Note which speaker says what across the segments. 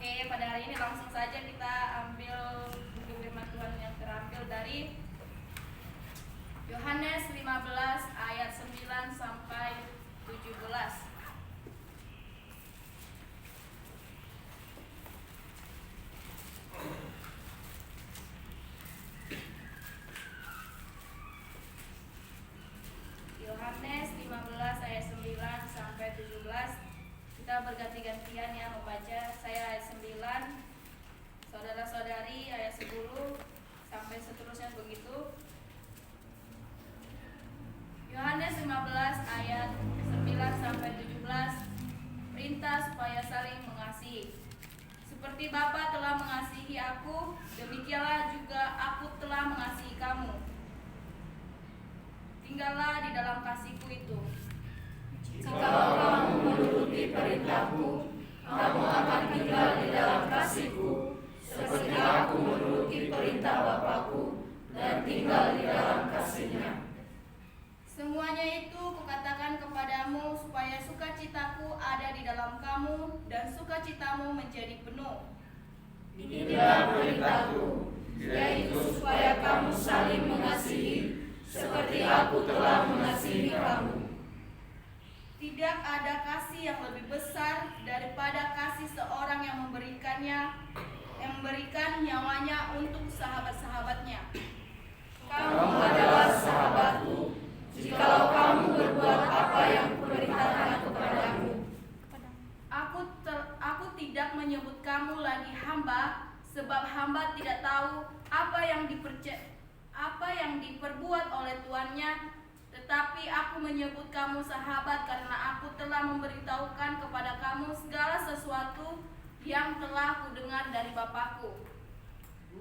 Speaker 1: Oke, pada hari ini langsung saja kita ambil buku firman Tuhan yang terambil dari Yohanes 15 ayat 9 sampai 17. Yohanes 15 ayat 9 sampai 17. Kita berganti-gantian ya membaca. Saya ayat 9, saudara-saudari ayat 10 sampai seterusnya begitu. Yohanes 15 ayat 9 sampai 17. Perintah supaya saling mengasihi. Seperti Bapa telah mengasihi aku, demikianlah juga aku telah mengasihi kamu. Tinggallah di dalam kasihku itu.
Speaker 2: Jikalau kamu menuruti perintahku, kamu akan tinggal di dalam kasihku, seperti aku menuruti perintah Bapakku dan tinggal di dalam kasihnya.
Speaker 1: Semuanya itu kukatakan kepadamu supaya sukacitaku ada di dalam kamu dan sukacitamu menjadi penuh.
Speaker 2: Inilah perintahku, yaitu supaya kamu saling mengasihi, seperti aku telah mengasihi kamu.
Speaker 1: Tidak ada kasih yang lebih besar daripada kasih seorang yang memberikan nyawanya untuk sahabat-sahabatnya.
Speaker 2: Kamu adalah sahabatku, jikalau kamu berbuat apa yang kuperintahkan kepadamu.
Speaker 1: Aku tidak menyebut kamu lagi hamba, sebab hamba tidak tahu apa yang diperbuat oleh tuannya. Tetapi aku menyebut kamu sahabat karena aku telah memberitahukan kepada kamu segala sesuatu yang telah kudengar dari Bapakku.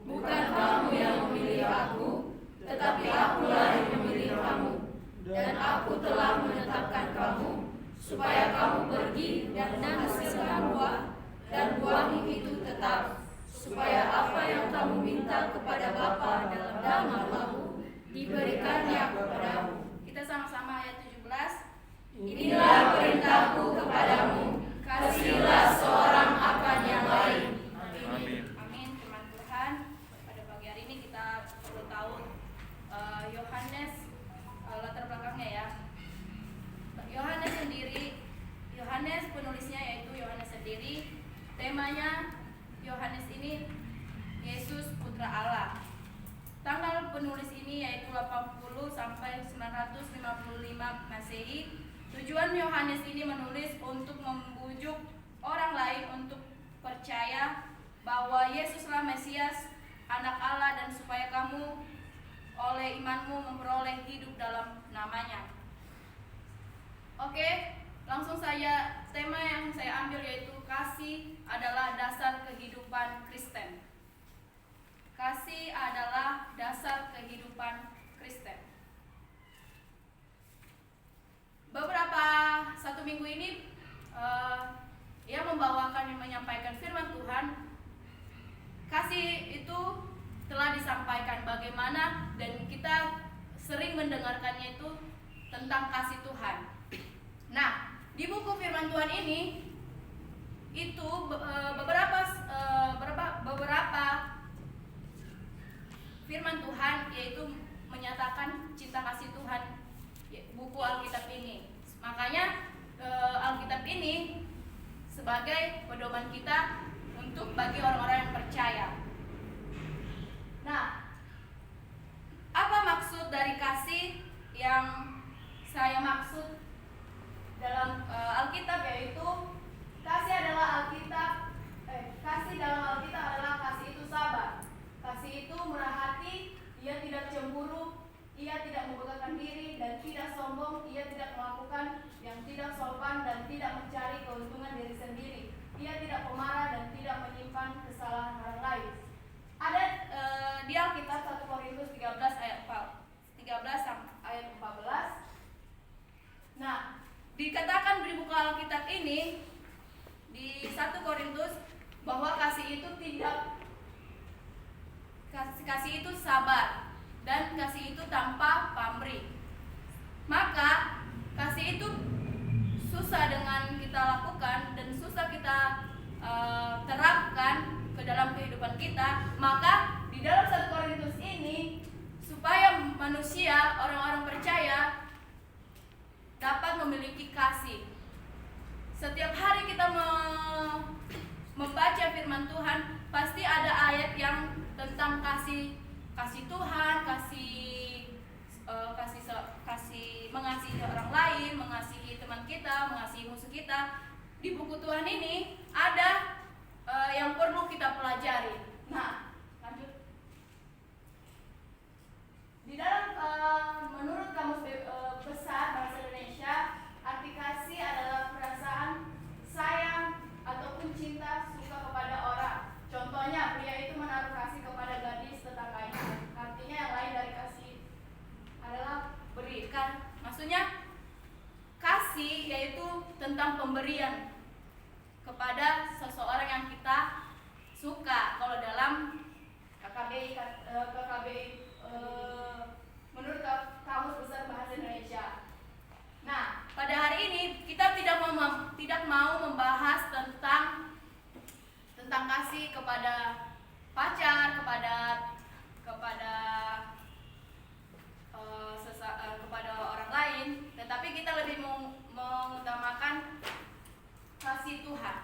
Speaker 2: Bukan kamu yang memilih aku, tetapi akulah yang memilih kamu. Dan aku telah menetapkan kamu, supaya kamu pergi dan menghasilkan buah, dan buahmu itu tetap, supaya apa yang kamu minta kepada Bapa dalam nama-Ku diberikannya kepadamu.
Speaker 1: Kita sama-sama ayat 17.
Speaker 2: Inilah perintahku kepadamu, kasihilah seorang akan yang lain.
Speaker 1: Amin. Amin. Firman Tuhan. Pada pagi hari ini kita perlu tahu Yohanes, latar belakangnya ya. Yohanes penulisnya yaitu Yohanes sendiri. Temanya Yohanes ini Yesus Putra Allah. Tanggal penulis ini yaitu 80 sampai 955 Masehi. Tujuan Yohanes ini menulis untuk membujuk orang lain untuk percaya bahwa Yesuslah Mesias, Anak Allah, dan supaya kamu oleh imanmu memperoleh hidup dalam namanya. Oke, langsung saja tema yang saya ambil yaitu kasih adalah dasar kehidupan Kristen. Kasih adalah dasar kehidupan Kristen. Satu minggu ini ia menyampaikan firman Tuhan. Kasih itu telah disampaikan bagaimana, dan kita sering mendengarkannya itu tentang kasih Tuhan. Nah, di buku firman Tuhan ini itu beberapa firman Tuhan yaitu menyatakan cinta kasih Tuhan buku Alkitab ini. Makanya Alkitab ini sebagai pedoman kita untuk bagi orang-orang yang percaya. Nah, apa maksud dari kasih yang saya maksud dalam Alkitab, yaitu kasih dalam Alkitab adalah kasih itu sabar. Kasih itu murah hati, ia tidak cemburu, ia tidak membanggakan diri dan tidak sombong, ia tidak melakukan yang tidak sopan dan tidak mencari keuntungan diri sendiri. Ia tidak pemarah dan tidak menyimpan kesalahan orang lain. Ada di Alkitab 1 Korintus 13 ayat 14. Nah, dikatakan di buku Alkitab ini di 1 Korintus bahwa kasih itu sabar dan kasih itu tanpa pamrih. Maka kasih itu susah dengan kita lakukan dan susah kita terapkan kita, maka di dalam 1 Korintus ini supaya manusia, orang-orang percaya dapat memiliki kasih. Setiap hari kita membaca firman Tuhan, pasti ada ayat yang tentang kasih Tuhan, kasih mengasihi orang lain, mengasihi teman kita, mengasihi musuh kita. Di buku Tuhan ini ada yang perlu kita pelajari. Nah, lanjut. Di dalam menurut Kamus Besar Bahasa Indonesia, arti kasih adalah perasaan sayang ataupun cinta suka kepada orang. Contohnya, pria itu menaruh kasih kepada gadis tetangganya. Artinya yang lain dari kasih adalah berikan. Maksudnya kasih yaitu tentang pemberian kepada seseorang yang kita suka. Kalau dalam KKBI menurut Kamus Besar Bahasa Indonesia. Nah, pada hari ini kita tidak mau membahas tentang kasih kepada pacar, kepada orang lain, tetapi kita lebih mengutamakan kasih Tuhan.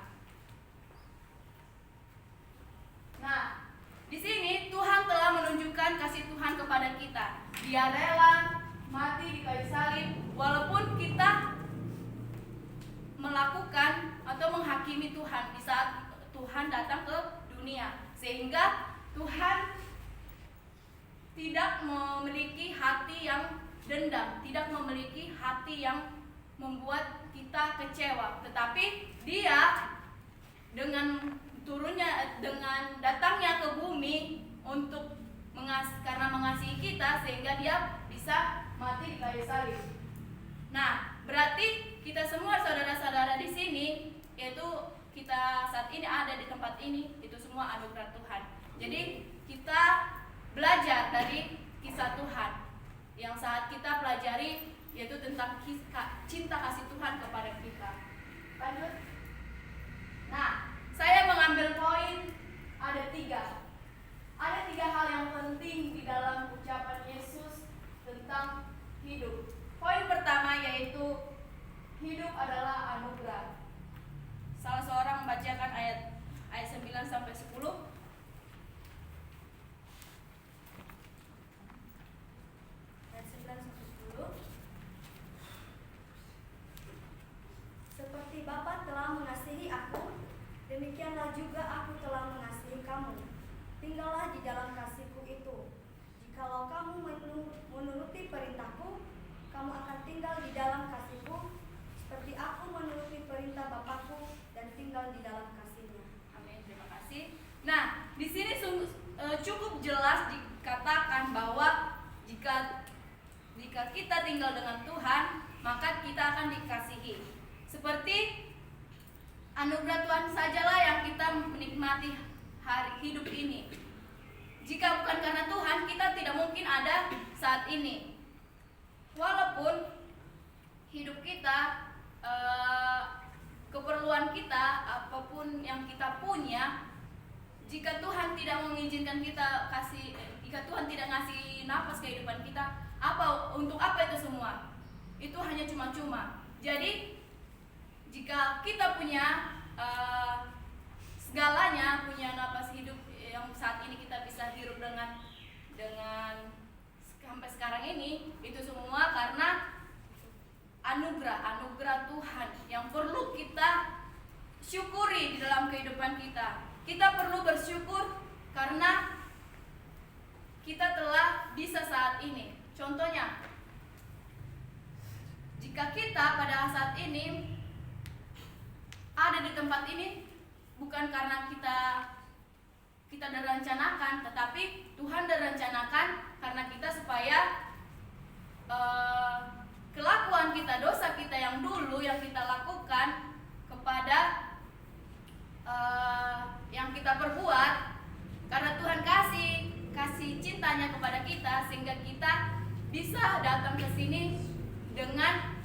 Speaker 1: Nah, di sini Tuhan telah menunjukkan kasih Tuhan kepada kita. Dia rela mati di kayu salib walaupun kita melakukan atau menghakimi Tuhan di saat Tuhan datang ke dunia, sehingga Tuhan tidak memiliki hati yang dendam, tidak memiliki hati yang membuat kita kecewa, tetapi Dia dengan datangnya ke bumi untuk karena mengasihi kita, sehingga Dia bisa mati di kayu salib. Nah, berarti kita semua saudara-saudara di sini, yaitu kita saat ini ada di tempat ini, itu semua anugerah Tuhan. Jadi kita belajar dari kisah Tuhan yang saat kita pelajari, yaitu tentang cinta kasih Tuhan kepada kita. Lanjut. Nah, saya mengambil poin ada 3. Ada 3 hal yang penting di dalam ucapan Yesus tentang hidup. Poin pertama yaitu hidup adalah anugerah. Salah seorang membacakan ayat 9 sampai 10. Ayat 9 sampai 10.
Speaker 3: Seperti Bapa telah mengasihi aku, demikianlah juga aku telah mengasihi kamu. Tinggallah di dalam kasih-Ku itu. Jikalau kamu menuruti perintah-Ku, kamu akan tinggal di dalam kasih-Ku, seperti aku menuruti perintah Bapa-Ku dan tinggal di dalam kasih-Nya.
Speaker 1: Amin. Terima kasih. Nah, di sini cukup jelas dikatakan bahwa jika kita tinggal dengan Tuhan, maka kita akan dikasihi. Seperti anugerah Tuhan sajalah yang kita menikmati hari hidup ini. Jika bukan karena Tuhan, kita tidak mungkin ada saat ini. Walaupun hidup kita, keperluan kita, apapun yang kita punya, jika Tuhan tidak mengizinkan kita jika Tuhan tidak ngasih nafas kehidupan kita, untuk apa itu semua? Itu hanya cuma-cuma. Jadi jika kita punya segalanya, punya nafas hidup yang saat ini kita bisa hirup dengan sampai sekarang ini, itu semua karena anugerah Tuhan yang perlu kita syukuri di dalam kehidupan kita. Kita perlu bersyukur karena kita telah bisa saat ini. Contohnya, jika kita pada saat ini ada di tempat ini bukan karena kita direncanakan, tetapi Tuhan direncanakan karena kita supaya kelakuan kita, dosa kita yang dulu yang kita lakukan kepada yang kita perbuat, karena Tuhan kasih cintanya kepada kita, sehingga kita bisa datang ke sini dengan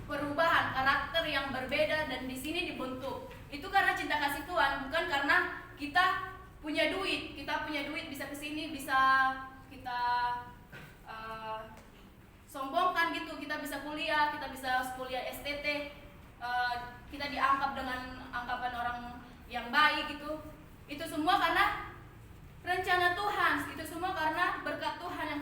Speaker 1: perubahan karakter yang berbeda dan di sini dibentuk. Itu karena cinta kasih Tuhan, bukan karena kita punya duit, kita punya duit bisa kesini, bisa kita sombongkan gitu, kita bisa kuliah, kita bisa kuliah STT, kita dianggap dengan anggapan orang yang baik gitu. Itu semua karena rencana Tuhan, itu semua karena berkat Tuhan yang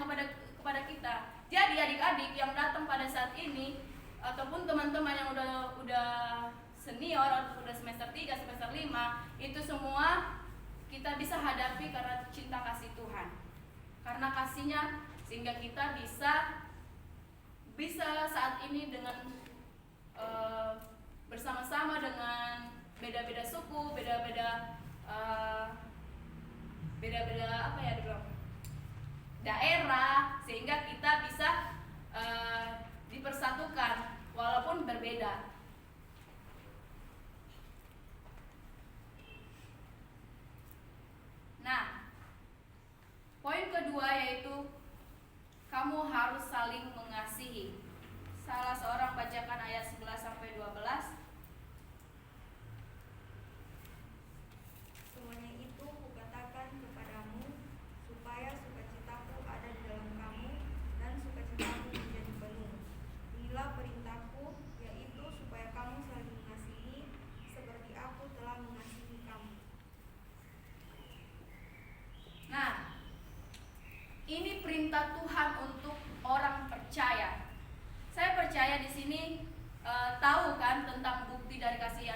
Speaker 1: kepada kita. Jadi adik-adik yang datang pada saat ini ataupun teman-teman yang udah senior atau udah semester 3, semester 5, itu semua kita bisa hadapi karena cinta kasih Tuhan. Karena kasihnya sehingga kita bisa saat ini dengan bersama-sama dengan beda-beda suku, beda-beda apa ya dibilang, daerah, sehingga kita bisa dipersatukan walaupun berbeda. Nah, poin kedua yaitu kamu harus saling mengasihi. Salah seorang bacakan ayat 11 sampai 12.
Speaker 3: Semuanya itu kukatakan kepadamu, supaya sukacitaku ada di dalam kamu, dan sukacitamu menjadi penuh. Inilah perintahku, yaitu supaya kamu saling mengasihi, seperti aku telah mengasihi kamu.
Speaker 1: Nah, ini perintah Tuhan untuk orang percaya. Saya percaya di sini tahu kan tentang bukti dari kasih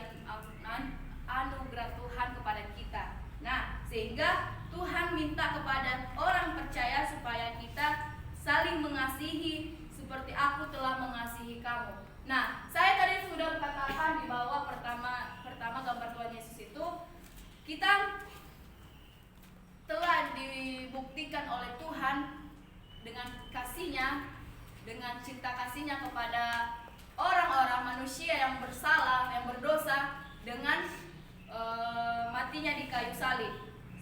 Speaker 1: anugerah Tuhan kepada kita. Nah, sehingga Tuhan minta kepada orang percaya supaya kita saling mengasihi seperti aku telah mengasihi kamu. Nah, saya tadi sudah katakan di bawah pertama gambar Tuhan Yesus itu kita telah dibuktikan oleh Tuhan dengan kasihnya, dengan cinta kasihnya kepada orang-orang manusia yang bersalah, yang berdosa, dengan matinya di kayu salib.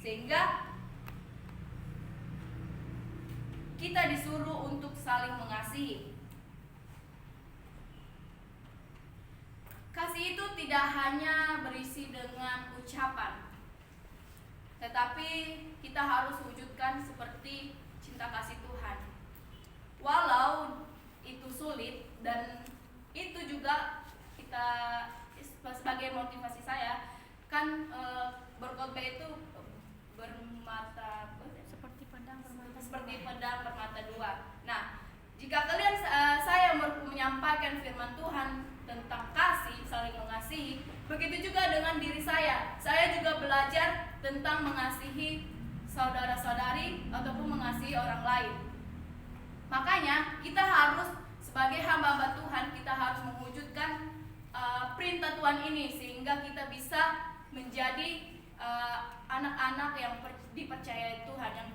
Speaker 1: Sehingga kita disuruh untuk saling mengasihi. Kasih itu tidak hanya berisi dengan ucapan, tetapi kita harus wujudkan seperti cinta kasih Tuhan. Walau itu sulit, dan itu juga kita sebagai motivasi saya kan, berkhotbah itu seperti pedang bermata dua. Nah, jika kalian saya menyampaikan firman Tuhan tentang kasih, saling mengasihi, begitu juga dengan diri saya. Saya juga belajar tentang mengasihi saudara-saudari ataupun mengasihi orang lain. Makanya kita harus sebagai hamba-hamba Tuhan, kita harus mewujudkan perintah Tuhan ini sehingga kita bisa menjadi anak-anak yang dipercayai Tuhan, yang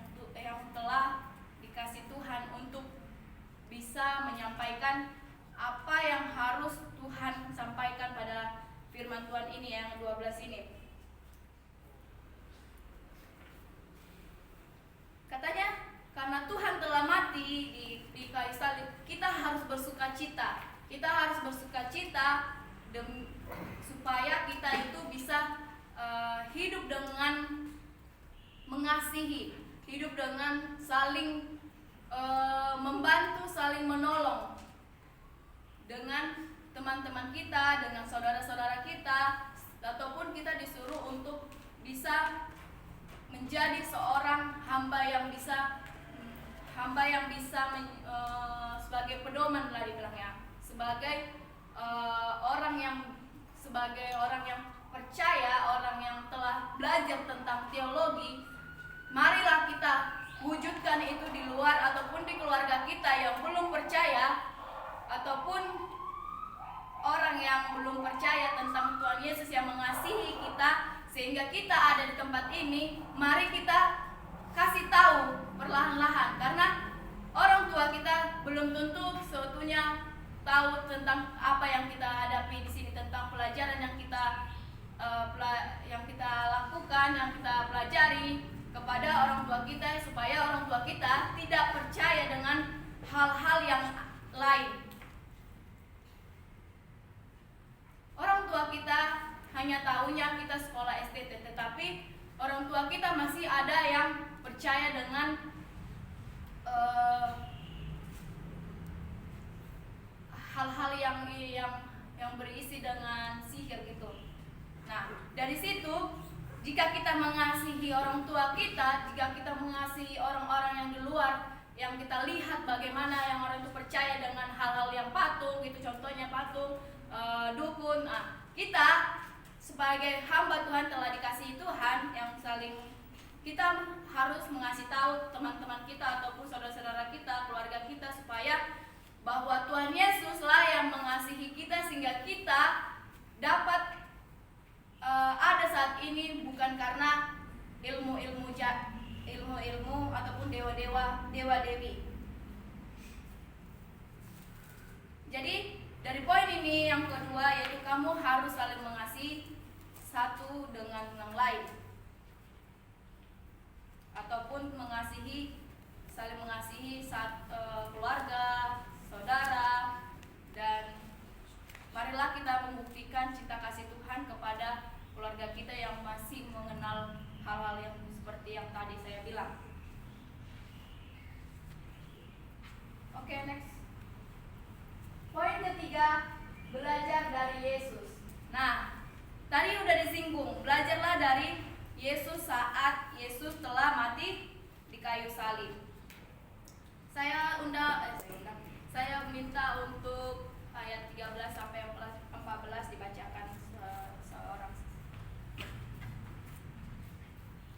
Speaker 1: telah dikasih Tuhan untuk bisa menyampaikan apa yang harus Tuhan sampaikan pada firman Tuhan ini yang 12 ini. Katanya karena Tuhan telah mati di kayu salib, kita harus bersukacita. Kita harus bersukacita supaya kita itu bisa hidup dengan mengasihi, hidup dengan saling membantu, saling menolong dengan teman-teman kita, dengan saudara-saudara kita, ataupun kita disuruh untuk bisa menjadi seorang hamba yang bisa sebagai pedoman lah dibilangnya, sebagai orang yang percaya, orang yang telah belajar tentang teologi. Marilah kita wujudkan itu di luar ataupun di keluarga kita yang belum percaya, ataupun orang yang belum percaya tentang Tuhan Yesus yang mengasihi kita sehingga kita ada di tempat ini. Mari kita kasih tahu perlahan-lahan, karena orang tua kita belum tentu seutuhnya tahu tentang apa yang kita hadapi di sini, tentang pelajaran yang kita lakukan, yang kita pelajari kepada orang tua kita, supaya orang tua kita tidak percaya dengan hal-hal yang lain. Orang tua kita hanya tahunya kita sekolah STT, tetapi orang tua kita masih ada yang percaya dengan hal-hal yang berisi dengan sihir gitu. Nah, dari situ jika kita mengasihi orang tua kita, jika kita mengasihi orang-orang yang di luar, yang kita lihat bagaimana yang orang itu percaya dengan hal-hal yang patung gitu, contohnya patung, dukun. Nah, kita sebagai hamba Tuhan telah dikasihi Tuhan yang saling, kita harus mengasih tahu teman-teman kita ataupun saudara-saudara kita, keluarga kita, supaya bahwa Tuhan Yesuslah yang mengasihi kita sehingga kita dapat ada saat ini bukan karena ilmu-ilmu ataupun dewa-dewi. Jadi dari poin ini yang kedua yaitu kamu harus saling mengasihi satu dengan yang lain, ataupun saling mengasihi keluarga, saudara, dan marilah kita membuktikan cinta kasih Tuhan kepada keluarga kita yang masih mengenal hal-hal yang seperti yang tadi saya bilang. Oke, next. Poin ketiga, belajar dari Yesus. Nah, tadi udah disinggung, belajarlah dari Yesus saat Yesus telah mati di kayu salib. Saya minta untuk ayat 13 sampai 14 dibacakan seorang.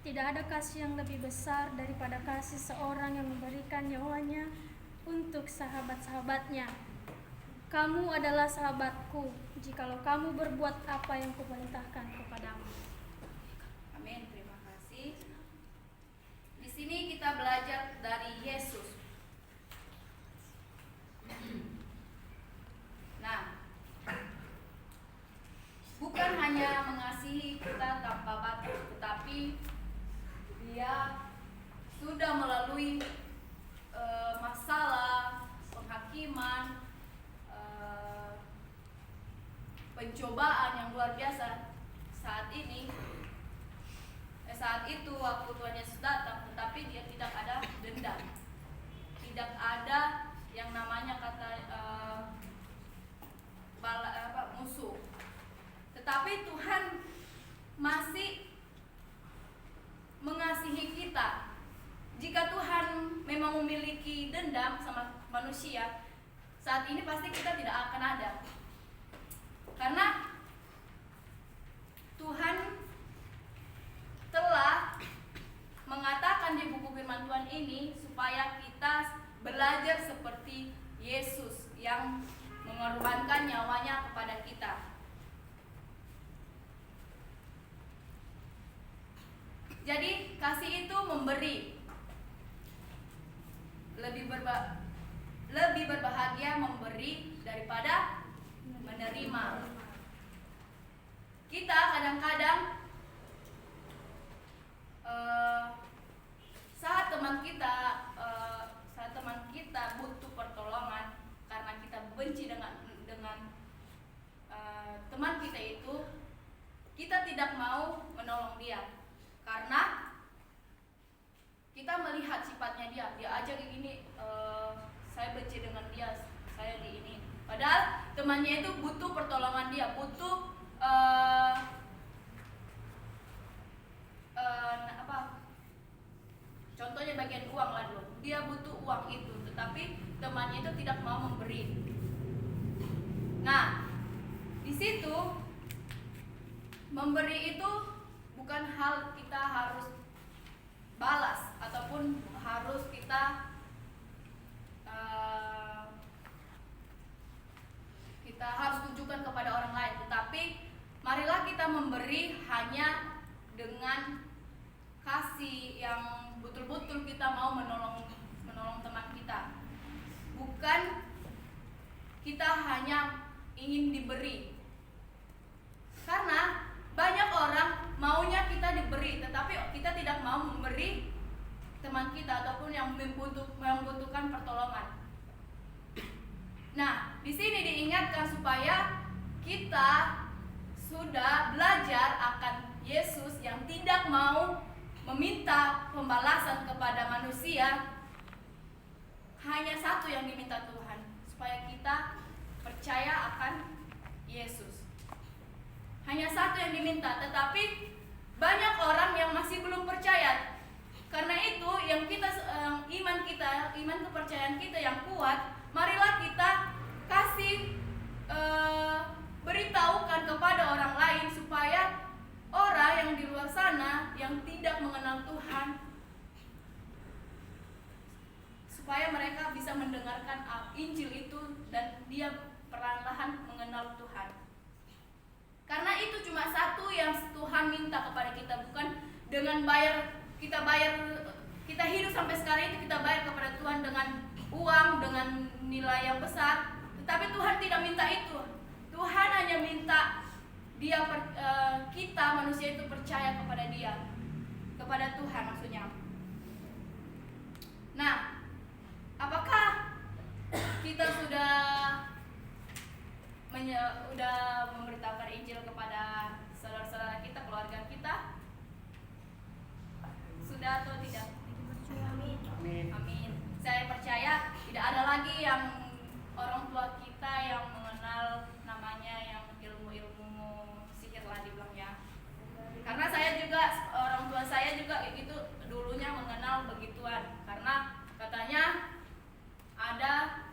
Speaker 2: Tidak ada kasih yang lebih besar daripada kasih seorang yang memberikan nyawanya untuk sahabat-sahabatnya. Kamu adalah sahabatku, jikalau kamu berbuat apa yang kuperintahkan kepadamu.
Speaker 1: Amin, terima kasih. Di sini kita belajar dari Yesus. Nah, bukan hanya mengasihi kita tanpa batas, tetapi Dia sudah melalui masalah, penghakiman, pencobaan yang luar biasa saat ini. Saat itu waktu Tuhan Yesus datang, tetapi Dia tidak ada dendam, tidak ada yang namanya kata musuh. Tetapi Tuhan masih mengasihi kita. Jika Tuhan memang memiliki dendam sama manusia, saat ini pasti kita tidak akan ada. Karena Tuhan telah mengatakan di buku firman Tuhan ini supaya kita belajar seperti Yesus yang mengorbankan nyawanya kepada kita. Jadi kasih itu memberi. Lebih berbahagia memberi daripada menerima. Kita kadang-kadang saat teman kita butuh pertolongan karena kita benci dengan teman kita itu, kita tidak mau menolong dia karena kita melihat sifatnya dia aja kayak gini, saya benci dengan dia, saya di ini. Padahal temannya itu butuh pertolongan dia, butuh contohnya bagian uang lah dulu. Dia butuh uang itu, tetapi temannya itu tidak mau memberi. Nah, di situ memberi itu bukan hal kita harus balas ataupun harus kita harus tunjukkan kepada orang lain, tetapi marilah kita memberi hanya dengan kasih yang betul-betul kita mau menolong teman kita, bukan kita hanya ingin diberi. Karena banyak orang maunya kita diberi, tetapi kita tidak mau memberi teman kita ataupun yang membutuhkan pertolongan. Nah, di sini diingatkan supaya kita sudah belajar akan Yesus yang tidak mau meminta pembalasan kepada manusia. Hanya satu yang diminta Tuhan, supaya kita percaya akan Yesus. Hanya satu yang diminta, tetapi banyak orang yang masih belum percaya. Karena itu yang kita iman kepercayaan kita yang kuat, marilah kita kasih beritahukan kepada orang lain, supaya orang yang di luar sana yang tidak mengenal Tuhan, supaya mereka bisa mendengarkan Injil itu dan dia perlahan-lahan mengenal Tuhan. Karena itu cuma satu yang Tuhan minta kepada kita, bukan dengan kita hidup sampai sekarang itu kita bayar kepada Tuhan dengan uang, dengan nilai yang besar. Tetapi Tuhan tidak minta itu. Tuhan hanya minta kita manusia itu percaya kepada Dia, kepada Tuhan maksudnya. Nah, apakah kita sudah memberitahukan Injil kepada saudara-saudara kita, keluarga kita? Sudah atau tidak?
Speaker 3: Amin.
Speaker 1: Amin. Saya percaya tidak ada lagi yang orang tua kita yang mengenal namanya yang ilmu-ilmu sihir lah dibilang ya. Karena saya juga, orang tua saya juga itu dulunya mengenal begituan. Karena katanya ada,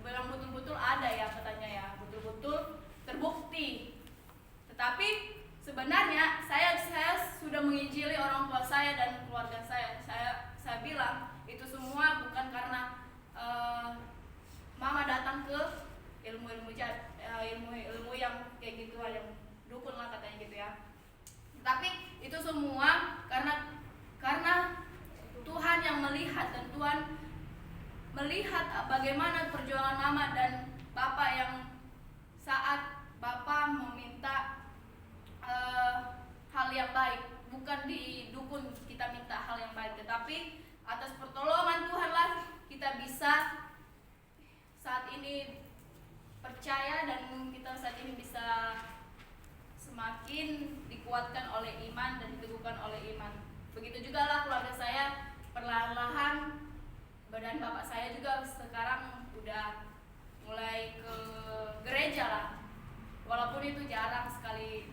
Speaker 1: bilang betul-betul ada ya katanya ya, betul-betul terbukti. Tetapi sebenarnya saya sudah menginjili orang tua saya dan keluarga saya. Saya bilang itu semua bukan karena mama datang ke ilmu-ilmu yang kayak gitu, yang dukun lah katanya gitu ya. Tapi itu semua karena Tuhan yang melihat, dan Tuhan melihat bagaimana perjuangan mama dan bapak yang saat bapak meminta hal yang baik. Bukan di dukun kita minta hal yang baik, tetapi atas pertolongan Tuhan lah kita bisa saat ini percaya, dan kita saat ini bisa semakin dikuatkan oleh iman dan diteguhkan oleh iman. Begitu juga lah keluarga saya, perlahan-lahan badan bapak saya juga sekarang udah mulai ke gereja lah, walaupun itu jarang, sekali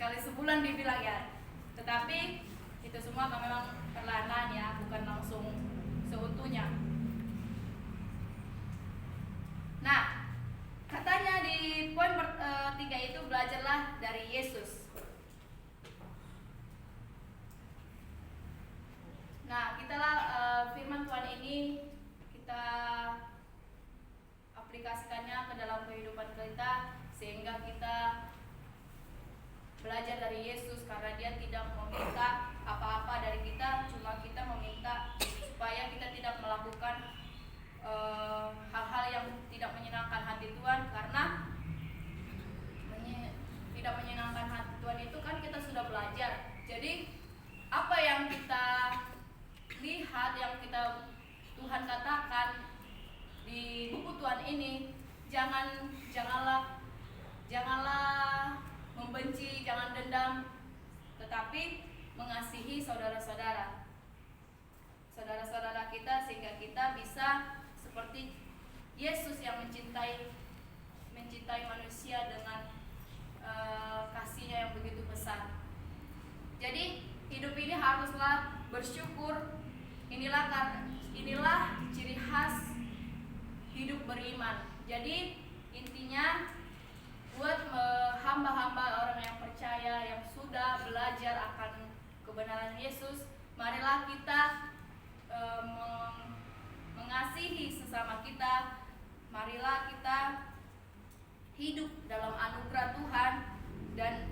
Speaker 1: sebulan dibilang ya, tetapi itu semua memang perlahan ya, bukan langsung seutuhnya. Nah, katanya di poin 3 itu belajarlah dari Yesus. Nah, firman Tuhan ini kita aplikasikannya ke dalam kehidupan kita, sehingga kita belajar dari Yesus, karena Dia tidak meminta apa-apa dari kita, cuma kita meminta supaya kita tidak melakukan hal-hal yang tidak menyenangkan hati Tuhan. Karena tidak menyenangkan hati Tuhan itu kan kita sudah belajar. Jadi apa yang kita lihat, yang Tuhan katakan di buku Tuhan ini, janganlah membenci, jangan dendam, tetapi mengasihi saudara-saudara kita, sehingga kita bisa seperti Yesus yang mencintai manusia dengan kasihnya yang begitu besar. Jadi hidup ini haruslah bersyukur. Inilah ciri khas hidup beriman. Jadi intinya buat hamba-hamba orang yang percaya, yang sudah belajar akan kebenaran Yesus, marilah kita mengasihi sesama kita. Marilah kita hidup dalam anugerah Tuhan dan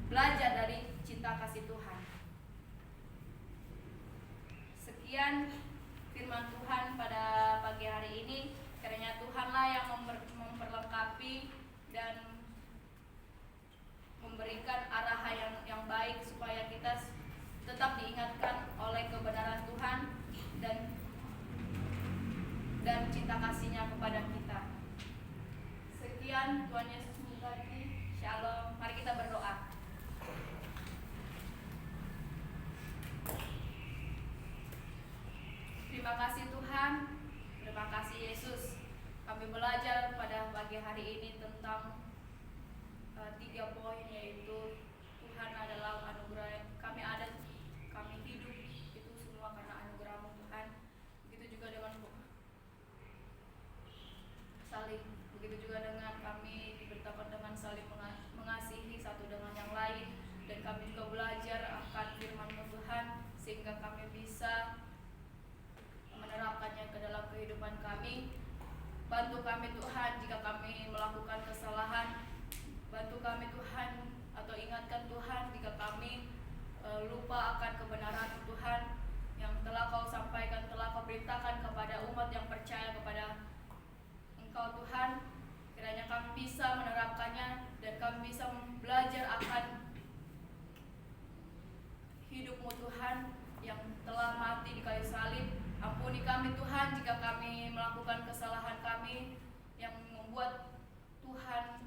Speaker 1: belajar dari cinta kasih Tuhan. Sekian firman Tuhan pada pagi hari ini. Kiranya Tuhanlah yang memperlengkapi dan memberikan arahan yang baik, supaya kita tetap diingatkan oleh kebenaran Tuhan dan cinta kasih-Nya kepada kita. Sekian, Tuhan Yesus memberkati. Shalom. Mari kita berdoa. Terima kasih Tuhan, terima kasih Yesus. Kami belajar pada pagi hari ini tentang 3 poin, yaitu Tuhan adalah anugerah. Kami hidup itu semua karena anugerah-Mu Tuhan. Begitu juga dengan kami diberitakan dengan saling mengasihi satu dengan yang lain, dan kami juga belajar akan firman-Mu Tuhan, sehingga kami bisa menerapkannya ke dalam kehidupan kami. Bantu kami Tuhan jika kami melakukan kesalahan. Bantu kami Tuhan, atau ingatkan Tuhan jika kami lupa akan kebenaran Tuhan yang telah Kau sampaikan, telah Kau beritakan kepada umat yang percaya kepada Engkau Tuhan. Kiranya kami bisa menerapkannya dan kami bisa belajar akan hidup-Mu Tuhan yang telah mati di kayu salib. Ampuni kami Tuhan jika kami melakukan kesalahan kami yang membuat Tuhan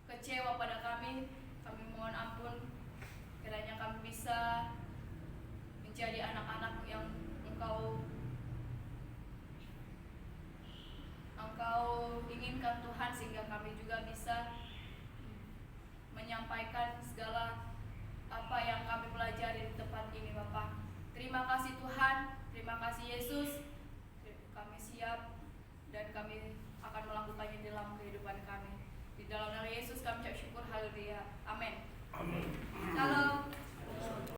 Speaker 1: kecewa pada kami. Kami mohon ampun. Kiranya kami bisa menjadi anak-anak yang Engkau inginkan Tuhan, sehingga kami juga bisa menyampaikan segala apa yang kami pelajari di tempat ini Bapa. Terima kasih Tuhan, terima kasih Yesus. Kami siap dan kami akan melakukannya dalam kehidupan kami. Di dalam nama Yesus kami ucap syukur, haleluya, amin.
Speaker 4: Amin.
Speaker 1: Shalom.